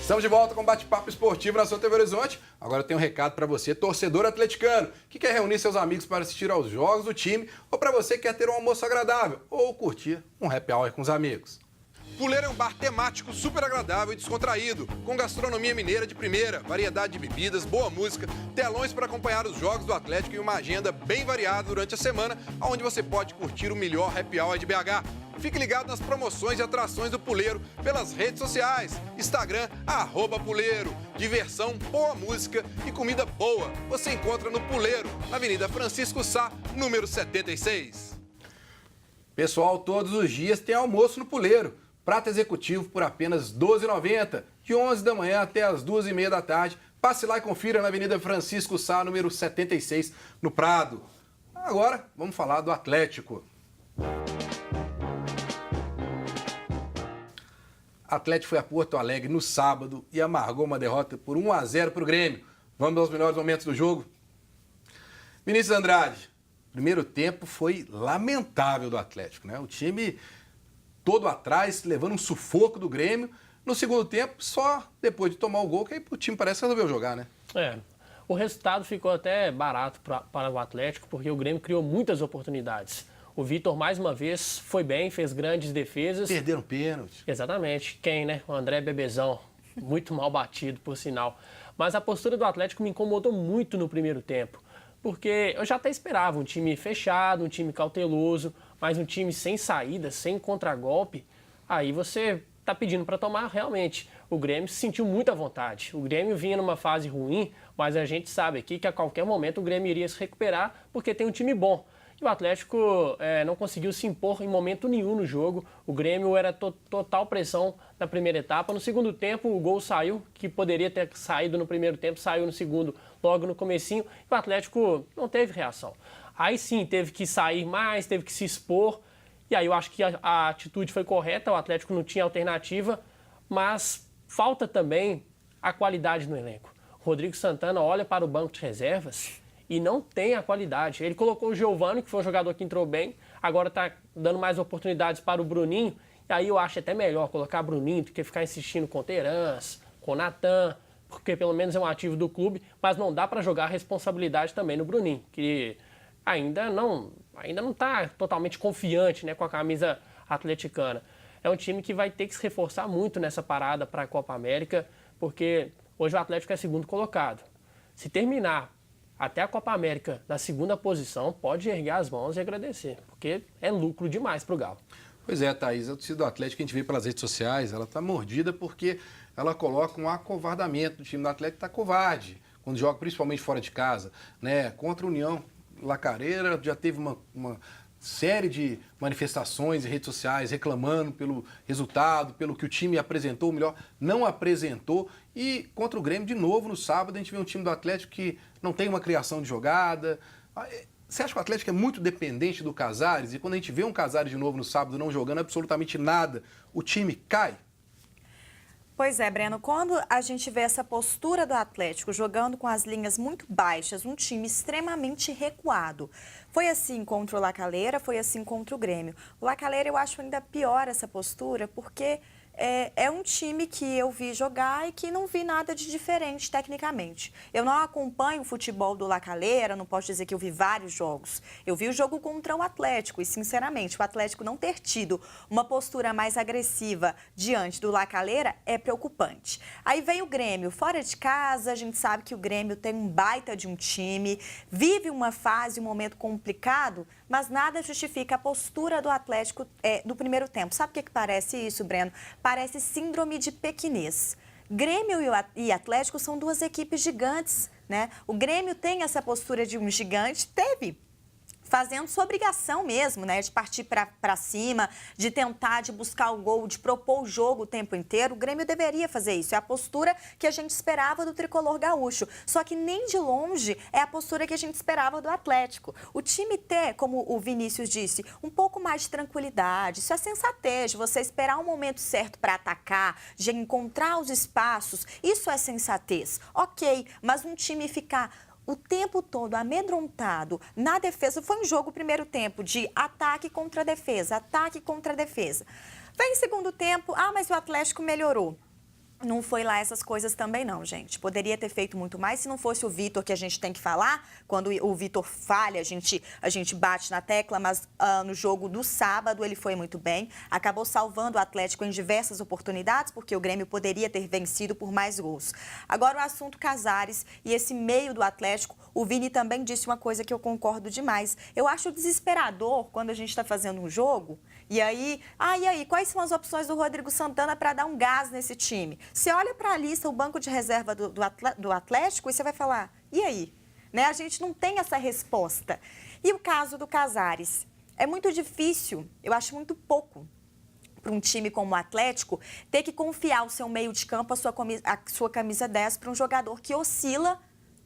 Estamos de volta com Bate-Papo Esportivo na sua TV Horizonte. Agora eu tenho um recado para você, torcedor atleticano, que quer reunir seus amigos para assistir aos jogos do time, ou para você que quer ter um almoço agradável, ou curtir um happy hour com os amigos. Puleiro é um bar temático super agradável e descontraído, com gastronomia mineira de primeira, variedade de bebidas, boa música, telões para acompanhar os jogos do Atlético e uma agenda bem variada durante a semana, onde você pode curtir o melhor happy hour de BH. Fique ligado nas promoções e atrações do Puleiro pelas redes sociais. Instagram, @Puleiro. Diversão, boa música e comida boa. Você encontra no Puleiro, na Avenida Francisco Sá, número 76. Pessoal, todos os dias tem almoço no Puleiro. Prato executivo por apenas R$ 12,90, de 11 da manhã até as 2h30 da tarde. Passe lá e confira na Avenida Francisco Sá, número 76, no Prado. Agora, vamos falar do Atlético. Atlético foi a Porto Alegre no sábado e amargou uma derrota por 1-0 para o Grêmio. Vamos aos melhores momentos do jogo? Vinícius Andrade, primeiro tempo foi lamentável do Atlético, né? O time todo atrás, levando um sufoco do Grêmio. No segundo tempo, só depois de tomar o gol, que aí o time parece que resolveu jogar, né? O resultado ficou até barato para o Atlético, porque o Grêmio criou muitas oportunidades. O Vitor, mais uma vez, foi bem, fez grandes defesas. Perderam pênalti. Exatamente. Quem, né? O André Bebezão. Muito mal batido, por sinal. Mas a postura do Atlético me incomodou muito no primeiro tempo. Porque eu já até esperava um time fechado, um time cauteloso, mas um time sem saída, sem contragolpe. Aí você tá pedindo para tomar realmente. O Grêmio se sentiu muito à vontade. O Grêmio vinha numa fase ruim, mas a gente sabe aqui que a qualquer momento o Grêmio iria se recuperar porque tem um time bom. E o Atlético não conseguiu se impor em momento nenhum no jogo. O Grêmio era total pressão na primeira etapa. No segundo tempo, o gol saiu, que poderia ter saído no primeiro tempo, saiu no segundo, logo no comecinho. E o Atlético não teve reação. Aí sim, teve que sair mais, teve que se expor. E aí eu acho que a atitude foi correta, o Atlético não tinha alternativa. Mas falta também a qualidade no elenco. Rodrigo Santana olha para o banco de reservas e não tem a qualidade. Ele colocou o Giovani, que foi um jogador que entrou bem, agora está dando mais oportunidades para o Bruninho, e aí eu acho até melhor colocar Bruninho do que ficar insistindo com o Terans, com o Natan, porque pelo menos é um ativo do clube, mas não dá para jogar a responsabilidade também no Bruninho, que ainda não está totalmente confiante, né, com a camisa atleticana. É um time que vai ter que se reforçar muito nessa parada para a Copa América, porque hoje o Atlético é segundo colocado. Se terminar até a Copa América na segunda posição, pode erguer as mãos e agradecer, porque é lucro demais para o Galo. Pois é, Thaís, a torcida do Atlético que a gente vê pelas redes sociais, ela está mordida porque ela coloca um acovardamento. O time do Atlético está covarde, quando joga principalmente fora de casa, né? Contra a União Lacareira, já teve uma série de manifestações em redes sociais reclamando pelo resultado, pelo que o time apresentou, ou melhor, não apresentou. E contra o Grêmio, de novo, no sábado, a gente vê um time do Atlético que não tem uma criação de jogada. Você acha que o Atlético é muito dependente do Casares? E quando a gente vê um Casares de novo no sábado não jogando absolutamente nada, o time cai? Pois é, Breno, quando a gente vê essa postura do Atlético jogando com as linhas muito baixas, um time extremamente recuado. Foi assim contra o La Calera, foi assim contra o Grêmio. O La Calera eu acho ainda pior essa postura, porque é um time que eu vi jogar e que não vi nada de diferente tecnicamente. Eu não acompanho o futebol do La Calera, não posso dizer que eu vi vários jogos. Eu vi o jogo contra o Atlético e, sinceramente, o Atlético não ter tido uma postura mais agressiva diante do La Calera é preocupante. Aí vem o Grêmio, fora de casa, a gente sabe que o Grêmio tem um baita de um time, vive uma fase, um momento complicado, mas nada justifica a postura do Atlético do primeiro tempo. Sabe o que parece isso, Breno? Parece síndrome de pequinês. Grêmio e Atlético são duas equipes gigantes, né? O Grêmio tem essa postura de um gigante, teve, fazendo sua obrigação mesmo, né? De partir para cima, de tentar, de buscar o gol, de propor o jogo o tempo inteiro. O Grêmio deveria fazer isso. É a postura que a gente esperava do tricolor gaúcho. Só que nem de longe é a postura que a gente esperava do Atlético. O time ter, como o Vinícius disse, um pouco mais de tranquilidade. Isso é sensatez, de você esperar o momento certo para atacar, de encontrar os espaços. Isso é sensatez. Ok, mas um time ficar o tempo todo amedrontado na defesa. Foi um jogo, primeiro tempo, de ataque contra defesa, ataque contra defesa. Vem segundo tempo, mas o Atlético melhorou. não foi lá essas coisas também não, gente. Poderia ter feito muito mais se não fosse o Vitor, que a gente tem que falar. Quando o Vitor falha, a gente bate na tecla, mas no jogo do sábado ele foi muito bem. Acabou salvando o Atlético em diversas oportunidades, porque o Grêmio poderia ter vencido por mais gols. Agora o assunto Casares e esse meio do Atlético, o Vini também disse uma coisa que eu concordo demais. Eu acho desesperador quando a gente está fazendo um jogo e aí, quais são as opções do Rodrigo Santana para dar um gás nesse time? Você olha para a lista, o banco de reserva do Atlético, e você vai falar, e aí? Né? A gente não tem essa resposta. E o caso do Casares? É muito difícil, eu acho muito pouco, para um time como o Atlético ter que confiar o seu meio de campo, a sua camisa 10, para um jogador que oscila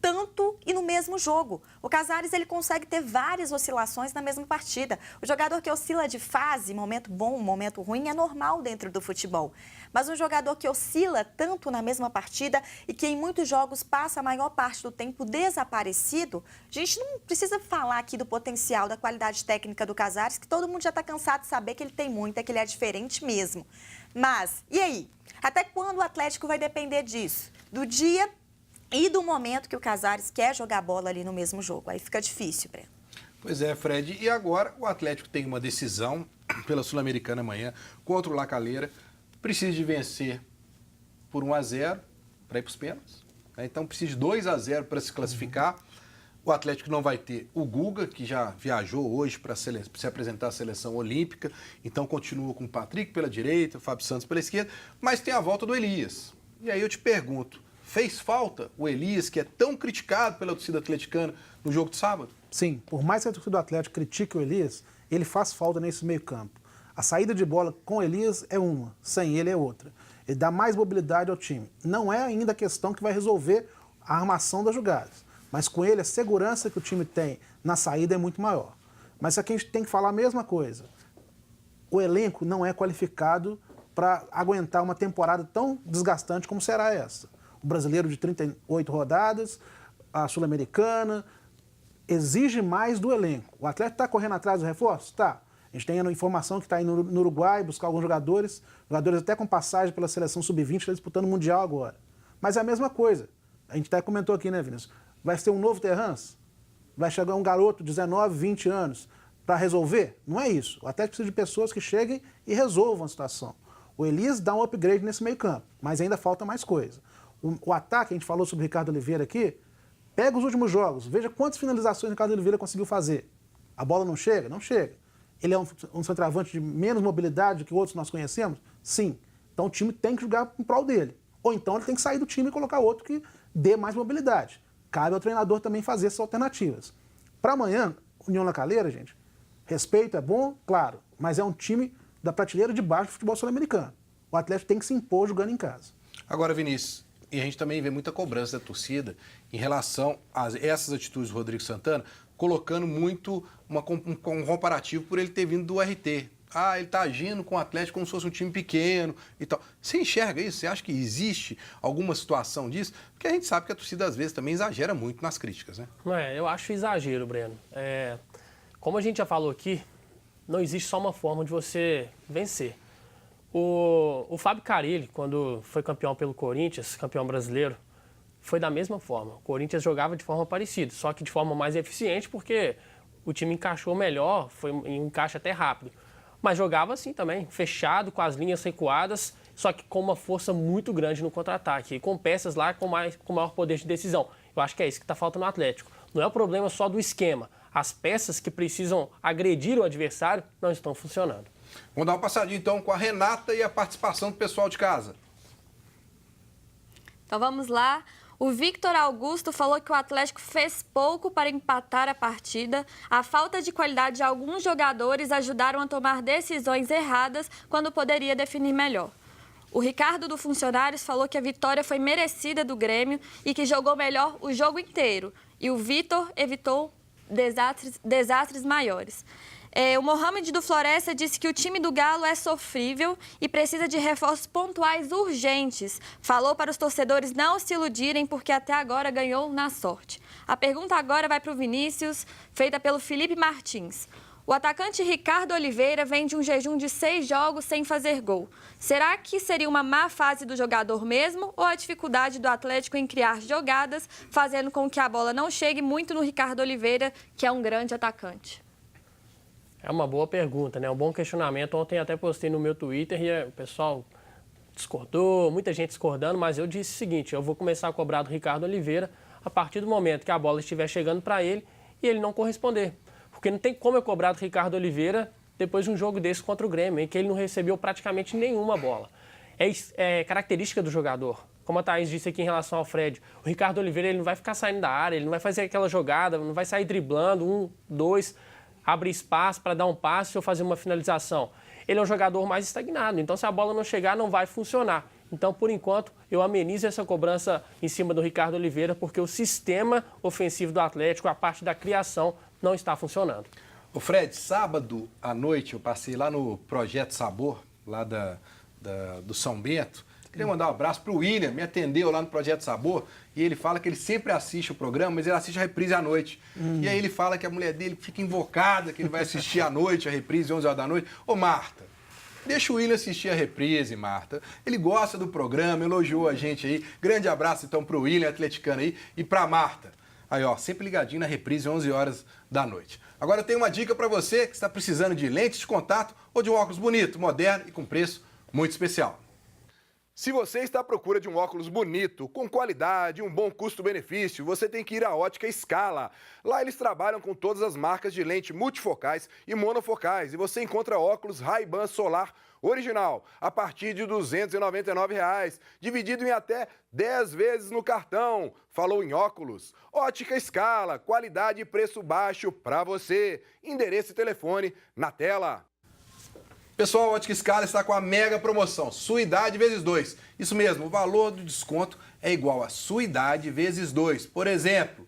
tanto e no mesmo jogo. O Casares, ele consegue ter várias oscilações na mesma partida. O jogador que oscila de fase, momento bom, momento ruim, é normal dentro do futebol. Mas um jogador que oscila tanto na mesma partida e que em muitos jogos passa a maior parte do tempo desaparecido, a gente não precisa falar aqui do potencial, da qualidade técnica do Casares, que todo mundo já está cansado de saber que ele tem muito, que ele é diferente mesmo. Mas, e aí? Até quando o Atlético vai depender disso? Do dia e do momento que o Casares quer jogar bola ali no mesmo jogo. Aí fica difícil, Breno. Pois é, Fred. E agora o Atlético tem uma decisão pela Sul-Americana amanhã contra o La Calera. Precisa de vencer por 1-0 para ir para os pênaltis. Então precisa de 2-0 para se classificar. O Atlético não vai ter o Guga, que já viajou hoje para se apresentar à seleção olímpica. Então continua com o Patrick pela direita, o Fábio Santos pela esquerda. Mas tem a volta do Elias. E aí eu te pergunto, fez falta o Elias, que é tão criticado pela torcida atleticana, no jogo de sábado? Sim, por mais que a torcida do Atlético critique o Elias, ele faz falta nesse meio campo. A saída de bola com o Elias é uma, sem ele é outra. Ele dá mais mobilidade ao time. Não é ainda a questão que vai resolver a armação das jogadas, mas com ele a segurança que o time tem na saída é muito maior. Mas aqui a gente tem que falar a mesma coisa. O elenco não é qualificado para aguentar uma temporada tão desgastante como será essa. O brasileiro de 38 rodadas, a Sul-Americana, exige mais do elenco. O Atlético está correndo atrás do reforço? Está. A gente tem a informação que está indo no Uruguai buscar alguns jogadores até com passagem pela seleção sub-20, está disputando o Mundial agora. Mas é a mesma coisa. A gente até comentou aqui, né, Vinícius? Vai ser um novo Terrans? Vai chegar um garoto de 19, 20 anos para resolver? Não é isso. O Atlético precisa de pessoas que cheguem e resolvam a situação. O Elias dá um upgrade nesse meio campo, mas ainda falta mais coisa. O ataque, a gente falou sobre o Ricardo Oliveira aqui, pega os últimos jogos, veja quantas finalizações o Ricardo Oliveira conseguiu fazer. A bola não chega? Não chega. Ele é um centroavante de menos mobilidade do que outros nós conhecemos? Sim. Então o time tem que jogar em prol dele. Ou então ele tem que sair do time e colocar outro que dê mais mobilidade. Cabe ao treinador também fazer essas alternativas. Para amanhã, União La Calera, gente, respeito é bom, claro, mas é um time da prateleira de baixo do futebol sul-americano. O Atlético tem que se impor jogando em casa. Agora, Vinícius, e a gente também vê muita cobrança da torcida em relação a essas atitudes do Rodrigo Santana, colocando muito um comparativo por ele ter vindo do RT. Ah, ele está agindo com o Atlético como se fosse um time pequeno e tal. Você enxerga isso? Você acha que existe alguma situação disso? Porque a gente sabe que a torcida, às vezes, também exagera muito nas críticas, né? Eu acho exagero, Breno. Como a gente já falou aqui, não existe só uma forma de você vencer. O Fábio Carille, quando foi campeão pelo Corinthians, campeão brasileiro, foi da mesma forma. O Corinthians jogava de forma parecida, só que de forma mais eficiente, porque o time encaixou melhor, foi um encaixe até rápido. Mas jogava assim também, fechado, com as linhas recuadas, só que com uma força muito grande no contra-ataque, e com peças lá com maior poder de decisão. Eu acho que é isso que está faltando no Atlético. Não é o problema só do esquema. As peças que precisam agredir o adversário não estão funcionando. Vamos dar uma passadinha então com a Renata e a participação do pessoal de casa. Então vamos lá. O Victor Augusto falou que o Atlético fez pouco para empatar a partida. A falta de qualidade de alguns jogadores ajudaram a tomar decisões erradas quando poderia definir melhor. O Ricardo do Funcionários falou que a vitória foi merecida do Grêmio e que jogou melhor o jogo inteiro. E o Vitor evitou desastres maiores. O Mohamed do Floresta disse que o time do Galo é sofrível e precisa de reforços pontuais urgentes. Falou para os torcedores não se iludirem porque até agora ganhou na sorte. A pergunta agora vai para o Vinícius, feita pelo Felipe Martins. O atacante Ricardo Oliveira vem de um jejum de 6 jogos sem fazer gol. Será que seria uma má fase do jogador mesmo ou a dificuldade do Atlético em criar jogadas, fazendo com que a bola não chegue muito no Ricardo Oliveira, que é um grande atacante? É uma boa pergunta, né? Um bom questionamento. Ontem até postei no meu Twitter e o pessoal discordou, muita gente discordando, mas eu disse o seguinte: eu vou começar a cobrar do Ricardo Oliveira a partir do momento que a bola estiver chegando para ele e ele não corresponder. Porque não tem como eu cobrar do Ricardo Oliveira depois de um jogo desse contra o Grêmio, em que ele não recebeu praticamente nenhuma bola. É característica do jogador. Como a Thaís disse aqui em relação ao Fred, o Ricardo Oliveira ele não vai ficar saindo da área, ele não vai fazer aquela jogada, não vai sair driblando, 1, 2, abrir espaço para dar um passe ou fazer uma finalização. Ele é um jogador mais estagnado, então se a bola não chegar, não vai funcionar. Então, por enquanto, eu amenizo essa cobrança em cima do Ricardo Oliveira, porque o sistema ofensivo do Atlético, a parte da criação, não está funcionando. Ô Fred, sábado à noite eu passei lá no Projeto Sabor, lá do São Bento. Queria mandar um abraço para o William, me atendeu lá no Projeto Sabor, e ele fala que ele sempre assiste o programa, mas ele assiste a reprise à noite. E aí ele fala que a mulher dele fica invocada, que ele vai assistir à noite, a reprise, 11 horas da noite. Ô Marta, deixa o William assistir a reprise, Marta. Ele gosta do programa, elogiou a gente aí. Grande abraço então para o William, atleticano aí, e para a Marta. Aí, ó, sempre ligadinho na reprise, 11 horas da noite. Agora eu tenho uma dica para você que está precisando de lentes de contato ou de um óculos bonito, moderno e com preço muito especial. Se você está à procura de um óculos bonito, com qualidade, um bom custo-benefício, você tem que ir à Ótica Scala. Lá eles trabalham com todas as marcas de lente multifocais e monofocais e você encontra óculos Ray-Ban Solar original a partir de R$ 299, dividido em até 10 vezes no cartão. Falou em óculos? Ótica Scala, qualidade e preço baixo para você. Endereço e telefone na tela. Pessoal, a Ótica Scala está com a mega promoção, sua idade vezes 2. Isso mesmo, o valor do desconto é igual a sua idade vezes 2. Por exemplo,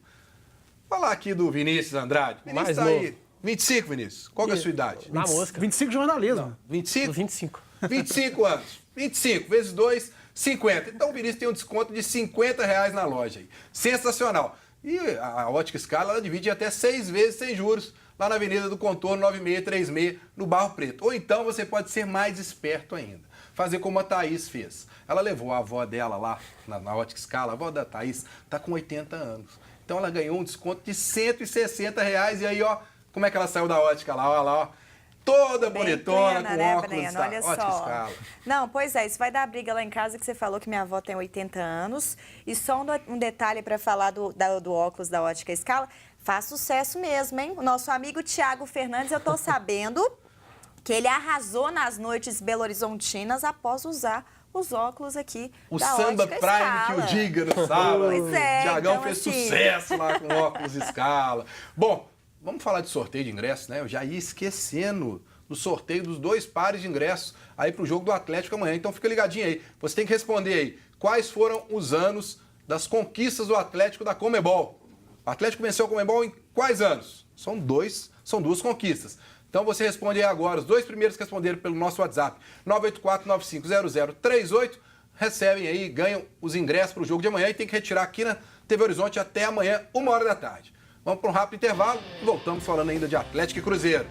falar aqui do Vinícius Andrade. Vinícius Mais tá novo. aí. 25, Vinícius. Qual que é a sua idade? Na mosca. 25 de jornalismo. Não, 25? 25. 25 anos. 25 vezes 2, 50. Então o Vinícius tem um desconto de R$50 na loja aí. Sensacional. E a Ótica Scala, ela divide até 6 vezes sem juros, lá na Avenida do Contorno 9636, no Barro Preto. Ou então você pode ser mais esperto ainda. Fazer como a Thaís fez. Ela levou a avó dela lá na Ótica Scala. A avó da Thaís está com 80 anos. Então ela ganhou um desconto de R$160. E aí, ó, como é que ela saiu da ótica lá? Olha lá, ó. Toda Bem bonitona, plena, com né, óculos Breno? da Olha Ótica só. Scala. Não, pois é, isso vai dar briga lá em casa, que você falou que minha avó tem 80 anos. E só um detalhe para falar do óculos da Ótica Scala, faz sucesso mesmo, hein? O nosso amigo Tiago Fernandes, eu tô sabendo que ele arrasou nas noites belo-horizontinas após usar os óculos aqui O da Samba Ótica Prime Scala. que o diga no sábado. Pois é, Tiagão então, fez assim, sucesso lá com óculos Scala. Bom, vamos falar de sorteio de ingressos, né? Eu já ia esquecendo do sorteio dos 2 pares de ingressos aí pro jogo do Atlético amanhã. Então fica ligadinho aí. Você tem que responder aí quais foram os anos das conquistas do Atlético da Conmebol. O Atlético venceu a Conmebol em quais anos? São 2 conquistas. Então você responde aí agora. Os 2 primeiros que responderam pelo nosso WhatsApp, 984-950038, recebem aí, ganham os ingressos para o jogo de amanhã e tem que retirar aqui na TV Horizonte até amanhã, 1h da tarde. Vamos para um rápido intervalo e voltamos falando ainda de Atlético e Cruzeiro.